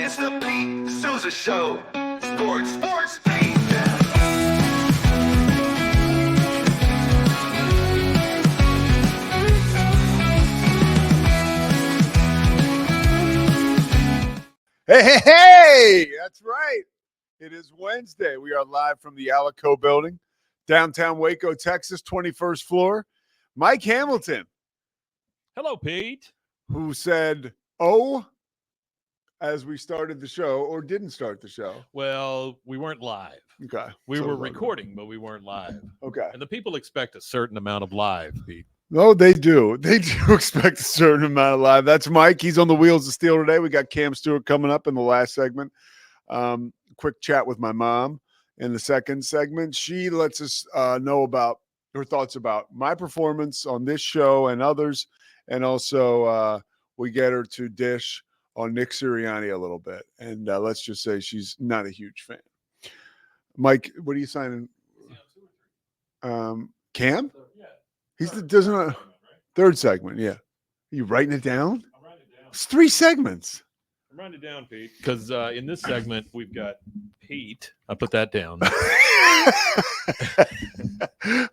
It's the Pete Sousa Show. Sports, Pete. Hey, that's right. It is Wednesday. We are live from the Alico building, downtown Waco, Texas, 21st floor. Mike Hamilton. Hello, Pete. Who said, oh, as we started the show, or didn't start the show. Well, we weren't live. Okay. We were recording, but we weren't live. Okay. And the people expect a certain amount of live, Pete. No, they do. They do expect a certain amount of live. That's Mike. He's on the wheels of steel today. We got Cam Stewart coming up in the last segment. Quick chat with my mom in the second segment. She lets us know about her thoughts about my performance on this show and others. And also we get her to dish on Nick Sirianni a little bit. And let's just say she's not a huge fan. Mike, what are you signing? Cam? Yeah. He's the third segment, yeah. Are you writing it down? I'm writing it down. It's 3 segments. I'm writing it down, Pete, because in this segment we've got Pete. I put that down.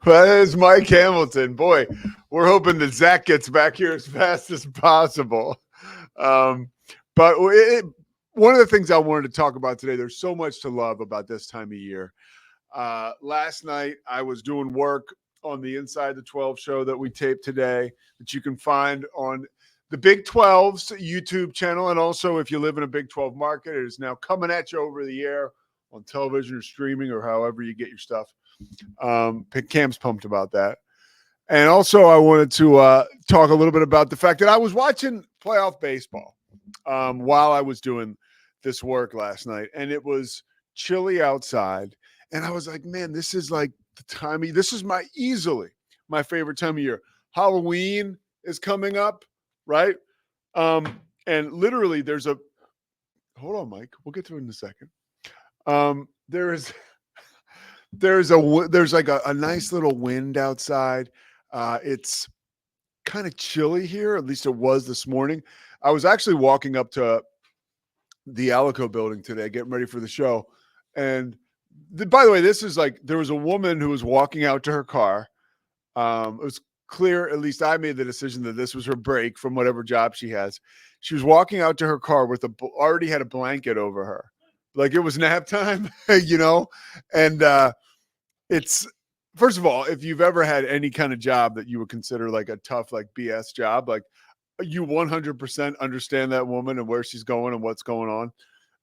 Well, that is Mike Hamilton. Boy, we're hoping that Zach gets back here as fast as possible. But one of the things I wanted to talk about today, there's so much to love about this time of year. Last night I was doing work on the Inside the 12 show that we taped today that you can find on the Big 12's YouTube channel. And also, if you live in a Big 12 market, it is now coming at you over the air on television or streaming or however you get your stuff. Cam's pumped about that. And also, I wanted to talk a little bit about the fact that I was watching playoff baseball while I was doing this work last night. And it was chilly outside. And I was like, man, this is like the time. This is easily my favorite time of year. Halloween is coming up, right? And literally there's hold on, Mike. We'll get to it in a second. There's like a nice little wind outside. It's kind of chilly here. At least it was this morning. I was actually walking up to the Alico building today, getting ready for the show. And by the way, this is like, there was a woman who was walking out to her car. It was clear, at least I made the decision that this was her break from whatever job she has. She was walking out to her car with already had a blanket over her. Like it was nap time, you know? And it's, first of all, if you've ever had any kind of job that you would consider like a tough, like BS job, like you 100% understand that woman and where she's going and what's going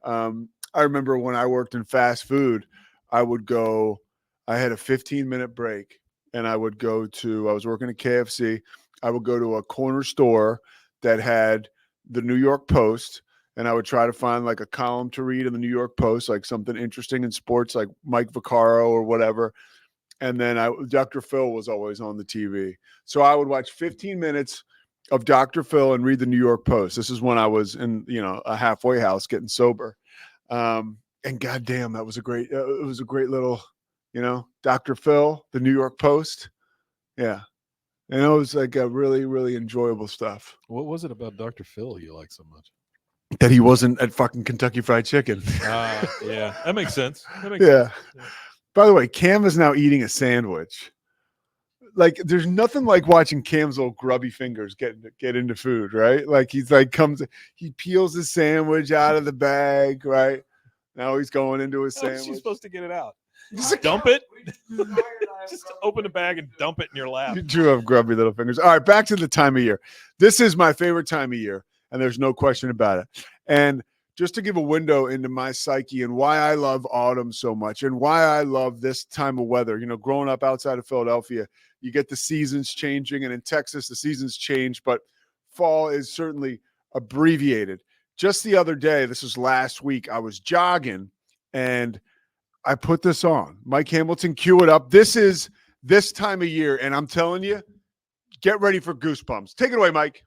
on. I remember when I worked in fast food, I had a 15-minute break and I was working at KFC. I would go to a corner store that had the New York Post, and I would try to find like a column to read in the New York Post, like something interesting in sports, like Mike Vaccaro or whatever. And then Dr. Phil was always on the TV. So I would watch 15 minutes of Dr. Phil and read the New York Post. This is when I was in, a halfway house getting sober. And goddamn, that was a great little, Dr. Phil, the New York Post. Yeah. And it was like a really, really enjoyable stuff. What was it about Dr. Phil you like so much? That he wasn't at fucking Kentucky Fried Chicken. Yeah, that makes sense. Yeah. By the way, Cam is now eating a sandwich. Like, there's nothing like watching Cam's little grubby fingers get into food, right? Like he peels his sandwich out of the bag, right? Now he's going into his sandwich. She's supposed to get it out. Just dump it. Just open the bag and dump it in your lap. You do have grubby little fingers. All right, back to the time of year. This is my favorite time of year, and there's no question about it. And just to give a window into my psyche and why I love autumn so much and why I love this time of weather. Growing up outside of Philadelphia, you get the seasons changing, and in Texas, the seasons change, but fall is certainly abbreviated. Just the other day, this was last week, I was jogging, and I put this on. Mike Hamilton, cue it up. This is this time of year, and I'm telling you, get ready for goosebumps. Take it away, Mike.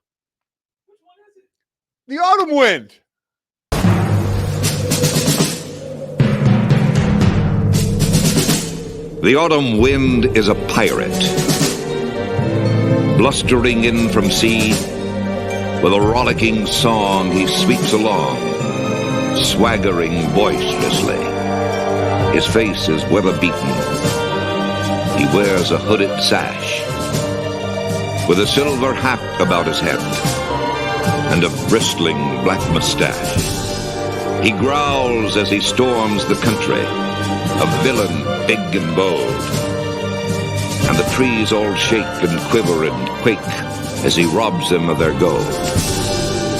Which one is it? The autumn wind. The autumn wind is a pirate, blustering in from sea. With a rollicking song he sweeps along, swaggering boisterously. His face is weather-beaten. He wears a hooded sash with a silver hat about his head and a bristling black mustache. He growls as he storms the country, a villain big and bold. And the trees all shake and quiver and quake as he robs them of their gold.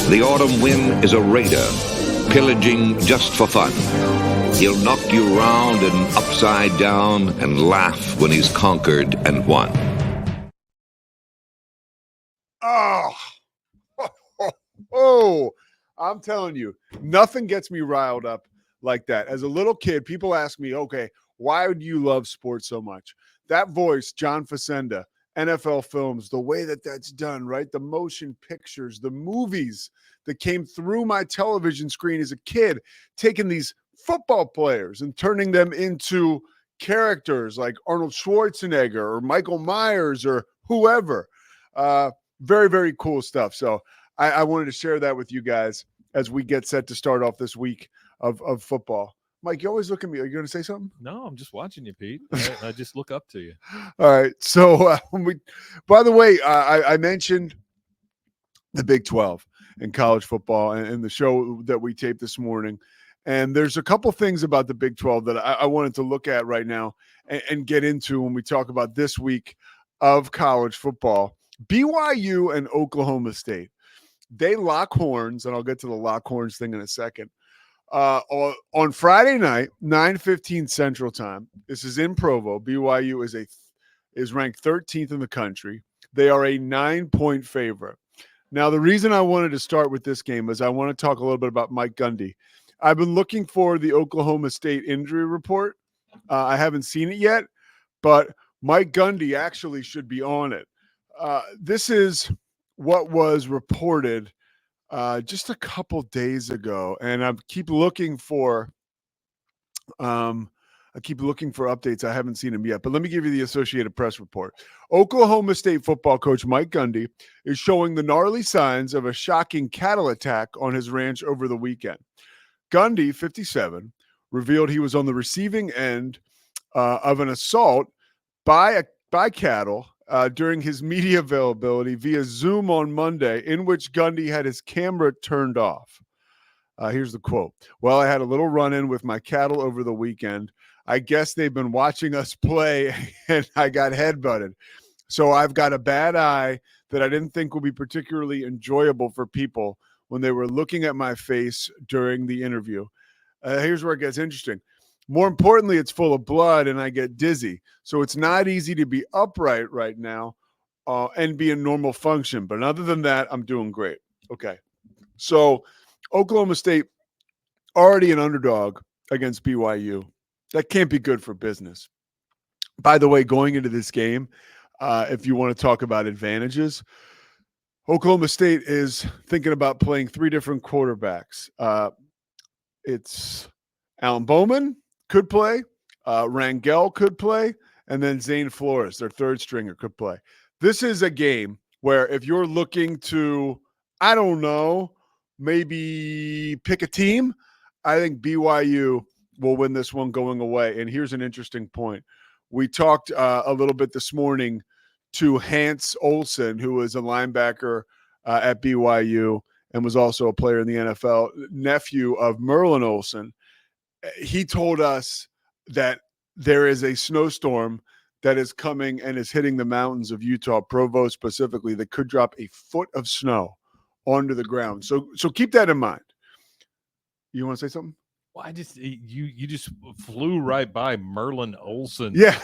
The autumn wind is a raider, pillaging just for fun. He'll knock you round and upside down and laugh when he's conquered and won. Oh, I'm telling you, nothing gets me riled up like that. As a little kid, people ask me, okay, why do you love sports so much? That voice, John Facenda, NFL films, the way that that's done, right? The motion pictures, the movies that came through my television screen as a kid, taking these football players and turning them into characters like Arnold Schwarzenegger or Michael Myers or whoever. Very, very cool stuff. So I wanted to share that with you guys as we get set to start off this week of football. Mike, you always look at me. Are you going to say something? No, I'm just watching you, Pete. I just look up to you. All right. So, by the way, I mentioned the Big 12 and college football and the show that we taped this morning. And there's a couple things about the Big 12 that I wanted to look at right now and get into when we talk about this week of college football. BYU and Oklahoma State, they lock horns, and I'll get to the lock horns thing in a second. On Friday night, 9:15 Central Time. This is in Provo. BYU is ranked 13th in the country. They are a 9-point favorite. Now, the reason I wanted to start with this game is I want to talk a little bit about Mike Gundy. I've been looking for the Oklahoma State injury report. I haven't seen it yet, but Mike Gundy actually should be on it. This is what was reported just a couple days ago, and I keep looking for updates. I haven't seen them yet, but let me give you the Associated Press report. Oklahoma State football coach Mike Gundy is showing the gnarly signs of a shocking cattle attack on his ranch over the weekend. Gundy, 57, revealed he was on the receiving end of an assault by cattle during his media availability via Zoom on Monday, in which Gundy had his camera turned off. Here's the quote. "Well, I had a little run-in with my cattle over the weekend. I guess they've been watching us play, and I got headbutted. So I've got a bad eye that I didn't think would be particularly enjoyable for people when they were looking at my face during the interview." Here's where it gets interesting. "More importantly, it's full of blood and I get dizzy. So it's not easy to be upright right now and be in normal function. But other than that, I'm doing great." Okay. So Oklahoma State, already an underdog against BYU. That can't be good for business. By the way, going into this game, if you want to talk about advantages, Oklahoma State is thinking about playing three different quarterbacks. It's Alan Bowman could play, Rangel could play, and then Zane Flores, their third stringer, could play. This is a game where if you're looking to, I don't know, maybe pick a team, I think BYU will win this one going away. And here's an interesting point. We talked a little bit this morning to Hans Olsen, who was a linebacker at BYU and was also a player in the NFL, nephew of Merlin Olsen. He told us that there is a snowstorm that is coming and is hitting the mountains of Utah, Provo specifically, that could drop a foot of snow onto the ground. So keep that in mind. You want to say something? Well, you just flew right by Merlin Olsen. Yeah.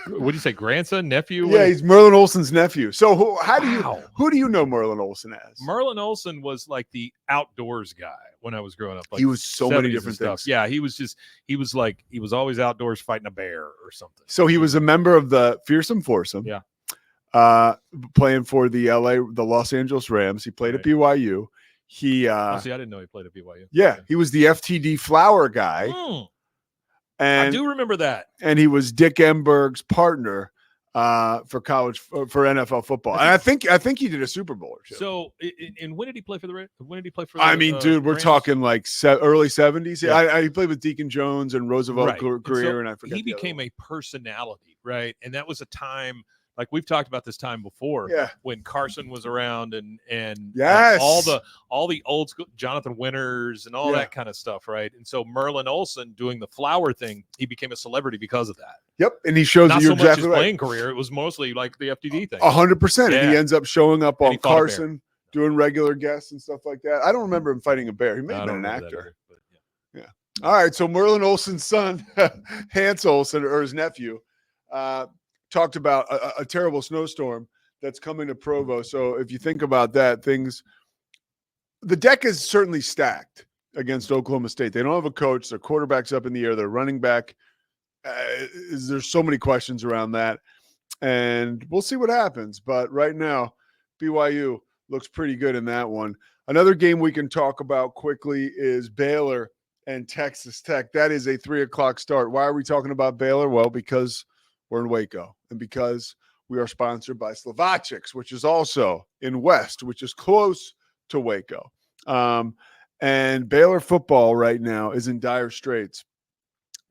What do you say, grandson, nephew? Yeah, he's Merlin Olsen's nephew. So who do you know Merlin Olsen as? Merlin Olsen was like the outdoors guy when I was growing up. Like he was so many 70s different stuff. things. Yeah, he was always outdoors fighting a bear or something. So he was a member of the Fearsome Foursome. Yeah. Playing for the Los Angeles Rams. He played at BYU. He I didn't know he played at BYU. Yeah, he was the FTD flower guy. And I do remember that. And he was Dick Enberg's partner for college for NFL football. And I think he did a Super Bowl or two. So, and when did he play for the? When did he play for? I mean, dude, we're Rams? talking like early 70s. Yeah. He played with Deacon Jones and Roosevelt career, and I forget. He became a personality, right? And that was a time. Like we've talked about this time before, when Carson was around and yes, all the old school Jonathan Winters and all that kind of stuff, right? And so Merlin Olsen doing the flower thing, he became a celebrity because of that. Yep, and he shows not you're so much exactly his right. Playing career, it was mostly like the FTD thing. 100%, and he ends up showing up on Carson, doing regular guests and stuff like that. I don't remember him fighting a bear. He may have been an actor. Yeah. All right, so Merlin Olsen's son, Hans Olsen, or his nephew, talked about a terrible snowstorm that's coming to Provo. So if you think about that, the deck is certainly stacked against Oklahoma State. They don't have a coach. Their quarterback's up in the air. Their running back, there's so many questions around that. And we'll see what happens. But right now, BYU looks pretty good in that one. Another game we can talk about quickly is Baylor and Texas Tech. That is a 3:00 start. Why are we talking about Baylor? Well, because we're in Waco, and because we are sponsored by Slovacics, which is also in West, which is close to Waco. And Baylor football right now is in dire straits.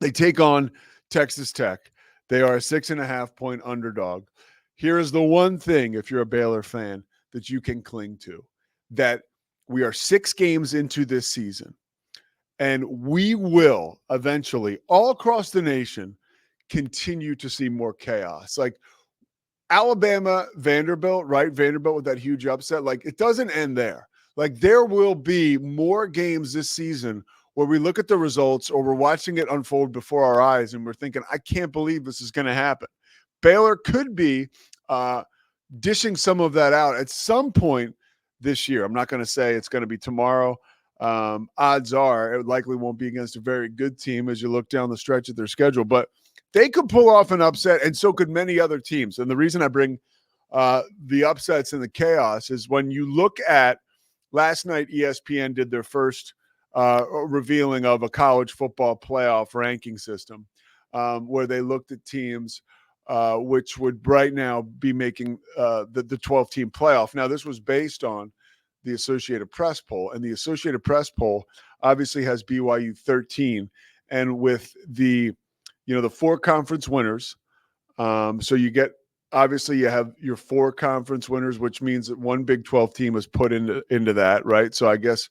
They take on Texas Tech. They are a 6.5-point underdog. Here is the one thing, if you're a Baylor fan, that you can cling to, that we are 6 games into this season, and we will eventually, all across the nation, continue to see more chaos. Like Alabama, Vanderbilt, right? Vanderbilt with that huge upset. Like it doesn't end there. Like there will be more games this season where we look at the results or we're watching it unfold before our eyes and we're thinking, I can't believe this is going to happen. Baylor could be dishing some of that out at some point this year. I'm not going to say it's going to be tomorrow. Odds are it likely won't be against a very good team as you look down the stretch of their schedule, but they could pull off an upset, and so could many other teams. And the reason I bring the upsets and the chaos is when you look at last night, ESPN did their first revealing of a college football playoff ranking system where they looked at teams which would right now be making the 12-team playoff. Now, this was based on the Associated Press poll, and the Associated Press poll obviously has BYU 13, and with the 4 conference winners. So you get, obviously you have your 4 conference winners, which means that one Big 12 team was put into that, right? So I guess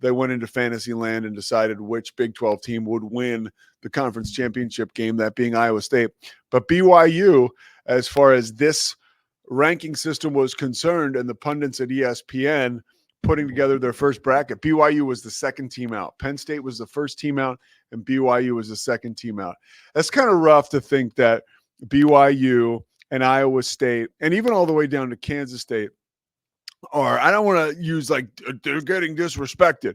they went into fantasy land and decided which Big 12 team would win the conference championship game, that being Iowa State. But BYU, as far as this ranking system was concerned, and the pundits at ESPN putting together their first bracket, BYU was the second team out. Penn State was the first team out, and BYU was the second team out. That's kind of rough to think that BYU and Iowa State, and even all the way down to Kansas State, are, I don't want to use like they're getting disrespected,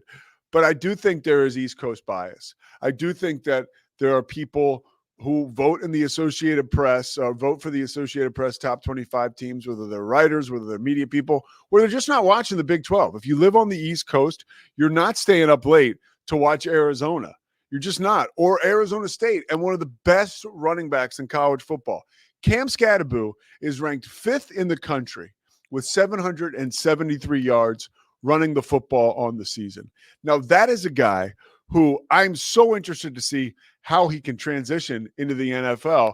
but I do think there is East Coast bias. I do think that there are people who vote in the Associated Press, vote for the Associated Press top 25 teams, whether they're writers, whether they're media people, where they're just not watching the Big 12. If you live on the East Coast, you're not staying up late to watch Arizona. You're just not. Or Arizona State, and one of the best running backs in college football. Cam Skattebo is ranked 5th in the country with 773 yards running the football on the season. Now, that is a guy who I'm so interested to see how he can transition into the NFL.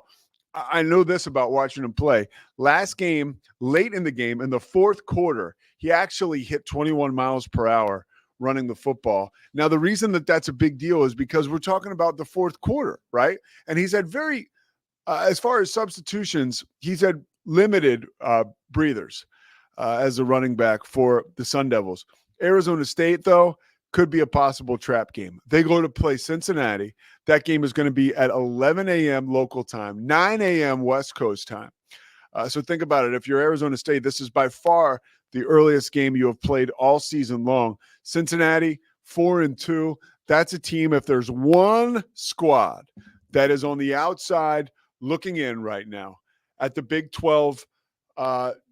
I know this about watching him play. Last game, late in the game, in the 4th quarter, he actually hit 21 miles per hour running the football. Now, the reason that that's a big deal is because we're talking about the 4th quarter, right? And he's had very, as far as substitutions, he's had limited breathers as a running back for the Sun Devils. Arizona State, though, could be a possible trap game. They go to play Cincinnati. That game is going to be at 11 a.m. local time, 9 a.m. West Coast time. So think about it. If you're Arizona State, this is by far the earliest game you have played all season long. Cincinnati, 4-2. That's a team, if there's one squad that is on the outside looking in right now at the Big 12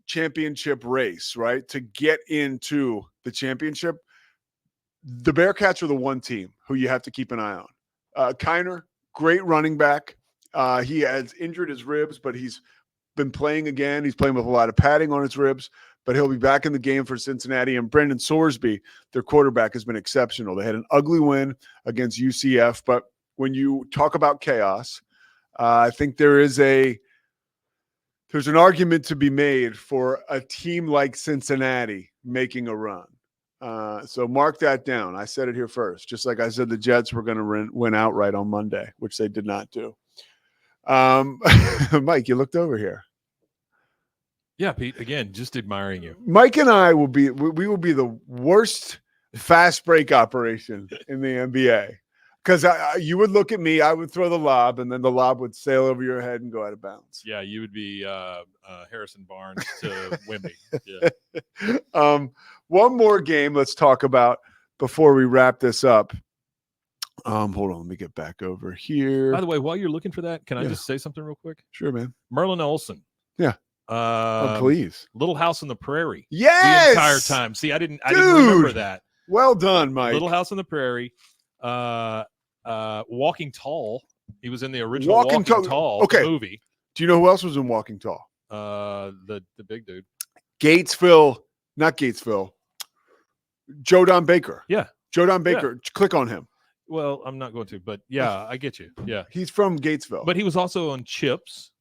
championship race, right, to get into the championship, the Bearcats are the one team who you have to keep an eye on. Kiner, great running back. He has injured his ribs, but he's been playing again. He's playing with a lot of padding on his ribs, but he'll be back in the game for Cincinnati. And Brendan Sorsby, their quarterback, has been exceptional. They had an ugly win against UCF, but when you talk about chaos, I think there's an argument to be made for a team like Cincinnati making a run. So mark that down. I said it here first, just like I said the Jets were going to win outright on Monday, which they did not do. Mike, you looked over here. Yeah, Pete, again, just admiring you. Mike and I will be the worst fast break operation in the NBA. Because you would look at me, I would throw the lob, and then the lob would sail over your head and go out of bounds. Yeah, you would be Harrison Barnes to Wemby. Yeah. One more game let's talk about before we wrap this up. Hold on, let me get back over here. By the way, while you're looking for that, can I just say something real quick? Sure, man. Merlin Olsen. Yeah. Please. Little House on the Prairie. Yes. The entire time. See, I didn't remember that. Well done, Mike. Little House on the Prairie. Walking Tall. He was in the original Walking Tall movie. Do you know who else was in Walking Tall? The big dude. Not Gatesville. Joe Don Baker. Yeah. Joe Don Baker. Yeah. Click on him. Well, I'm not going to, but yeah, I get you. Yeah. He's from Gatesville. But he was also on Chips.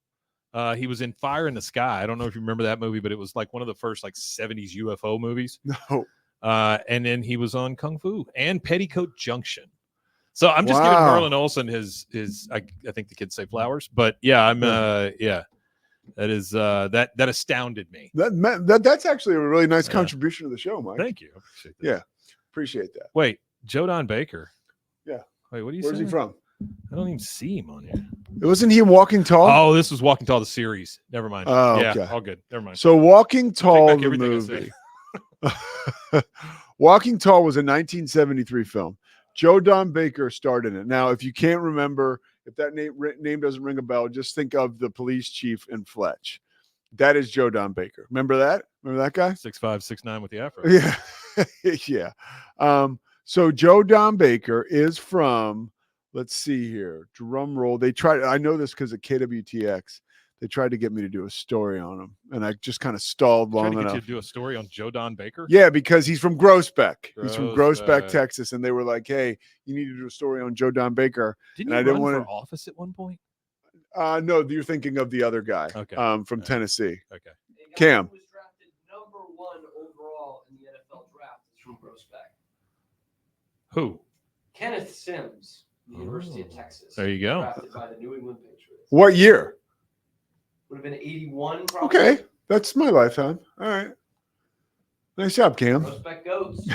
He was in Fire in the Sky. I don't know if you remember that movie, but it was like one of the first 70s UFO movies. No. And then he was on Kung Fu and Petticoat Junction. So I'm just giving Merlin Olsen his I think the kids say flowers, but yeah, that is that astounded me. That's actually a really nice contribution to the show, Mike. Thank you. I appreciate that. Yeah. Appreciate that. Wait, Joe Don Baker. Yeah. Wait, what are you saying? Where's he from? I don't even see him on here. Wasn't he in Walking Tall? Oh, this was Walking Tall, the series. Never mind. Oh, yeah, okay. all good. Never mind. So Walking Tall, the movie. Walking Tall was a 1973 film. Joe Don Baker starred in it. Now, if you can't remember, if that name doesn't ring a bell, just think of the police chief in Fletch. That is Joe Don Baker. Remember that? Remember that guy? 6'5", 6'9" with the afro. Yeah. Yeah. So Joe Don Baker is from, let's see here, drum roll. I know this because of KWTX. They tried to get me to do a story on him, and I just kind of stalled long enough. You to do a story on Joe Don Baker? Yeah, because he's from Groesbeck. He's from Groesbeck, Texas, and they were like, "Hey, you need to do a story on Joe Don Baker." Didn't you run for office at one point? No, you're thinking of the other guy. Okay. From Tennessee. Okay. Cam. Was drafted number 1 overall in the NFL draft. Is from Groesbeck. Who? Kenneth Sims, University of Texas. There you go. Drafted by the New England Patriots. What year? Would have been 81, probably. Okay, that's my lifetime. All right. Nice job, Cam. Groesbeck goes.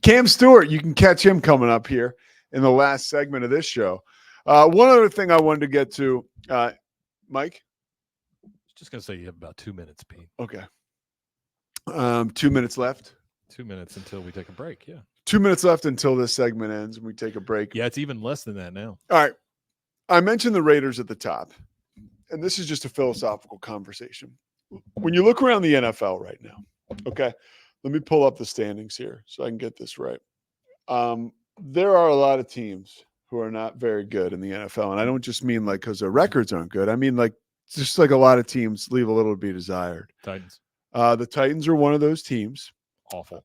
Cam Stewart, you can catch him coming up here in the last segment of this show. One other thing I wanted to get to, Mike? Just going to say you have about 2 minutes, Pete. Okay. 2 minutes left. 2 minutes until we take a break, yeah. 2 minutes left until this segment ends and we take a break. Yeah, it's even less than that now. All right. I mentioned the Raiders at the top, and this is just a philosophical conversation. When you look around the NFL right now, okay, let me pull up the standings here so I can get this right. There are a lot of teams who are not very good in the NFL, and I don't just mean because their records aren't good. I mean just a lot of teams leave a little to be desired. Titans. The Titans are one of those teams. Awful.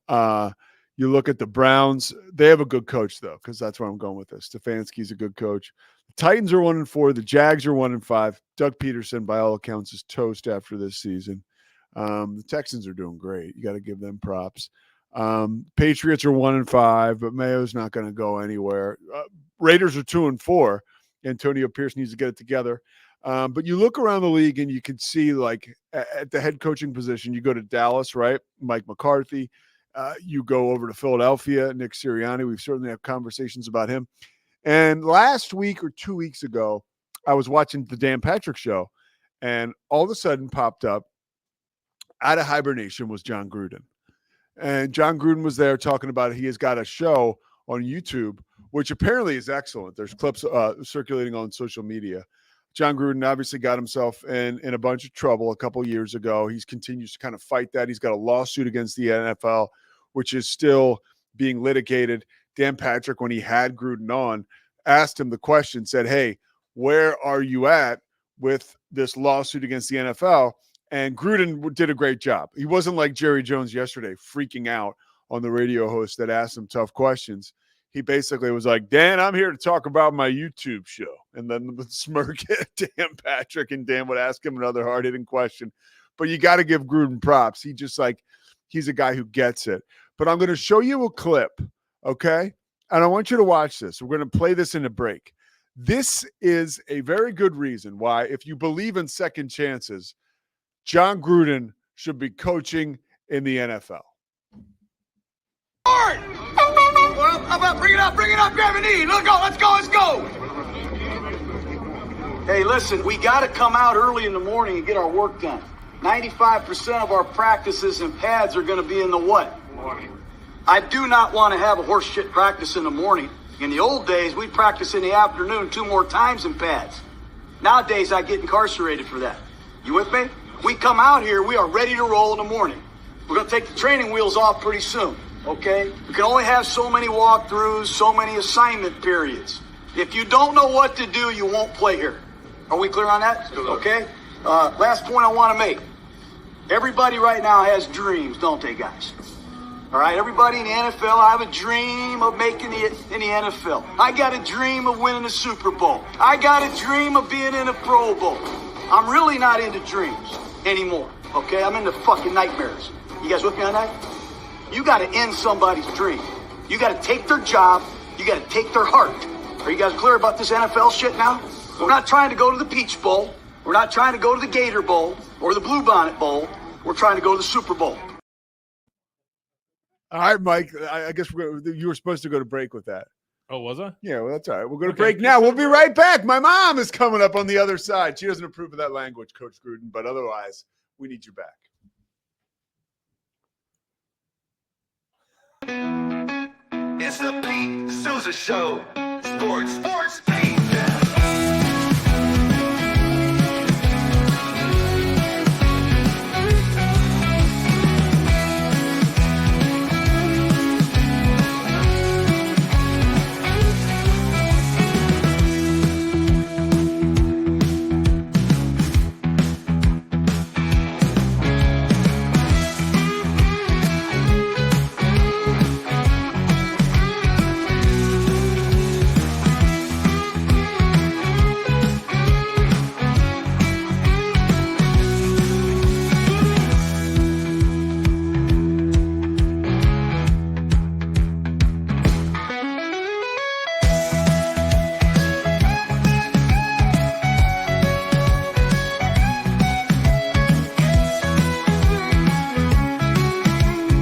You look at the Browns. They have a good coach, though, because that's where I'm going with this. Stefanski's a good coach. The Titans are 1-4. The Jags are 1-5. Doug Peterson, by all accounts, is toast after this season. The Texans are doing great. You got to give them props. Patriots are 1-5, but Mayo's not going to go anywhere. Raiders are 2-4. Antonio Pierce needs to get it together. But you look around the league and you can see, at the head coaching position, you go to Dallas, right? Mike McCarthy. You go over to Philadelphia, Nick Sirianni. We've certainly had conversations about him. And last week or 2 weeks ago, I was watching the Dan Patrick Show, and all of a sudden popped up, out of hibernation, was John Gruden. And John Gruden was there talking about it. He has got a show on YouTube, which apparently is excellent. There's clips circulating on social media. John Gruden obviously got himself in a bunch of trouble a couple years ago. He continues to kind of fight that. He's got a lawsuit against the NFL, which is still being litigated. Dan Patrick, when he had Gruden on, asked him the question, said, "Hey, where are you at with this lawsuit against the NFL. And Gruden did a great job. He wasn't like Jerry Jones yesterday, freaking out on the radio host that asked him tough questions. He basically was like, Dan, I'm here to talk about my YouTube show. And then the smirk at Dan Patrick, and Dan would ask him another hard-hitting question. But you got to give Gruden props. He's a guy who gets it. But I'm going to show you a clip, okay? And I want you to watch this. We're going to play this in a break. This is a very good reason why, if you believe in second chances, John Gruden should be coaching in the NFL. Well, how about bring it up, grab a knee. Let's go. Hey, listen, we got to come out early in the morning and get our work done. 95% of our practices and pads are going to be in the what? Morning. I do not want to have a horse shit practice in the morning. In the old days, we'd practice in the afternoon 2 more times in pads. Nowadays, I get incarcerated for that. You with me? We come out here, we are ready to roll in the morning. We're going to take the training wheels off pretty soon, okay? We can only have so many walkthroughs, so many assignment periods. If you don't know what to do, you won't play here. Are we clear on that? Okay? Last point I want to make. Everybody right now has dreams, don't they, guys? All right, everybody in the NFL, I have a dream of making it in the NFL. I got a dream of winning a Super Bowl. I got a dream of being in a Pro Bowl. I'm really not into dreams anymore, okay? I'm into fucking nightmares. You guys with me on that? You got to end somebody's dream. You got to take their job. You got to take their heart. Are you guys clear about this NFL shit now? We're not trying to go to the Peach Bowl. We're not trying to go to the Gator Bowl or the Bluebonnet Bowl. We're trying to go to the Super Bowl. All right, Mike, I guess you were supposed to go to break with that. Oh, was I? Yeah, well, that's all right. We're going to break now. We'll be right back. My mom is coming up on the other side. She doesn't approve of that language, Coach Gruden, but otherwise, we need you back. It's the Pete Sousa Show. Sports.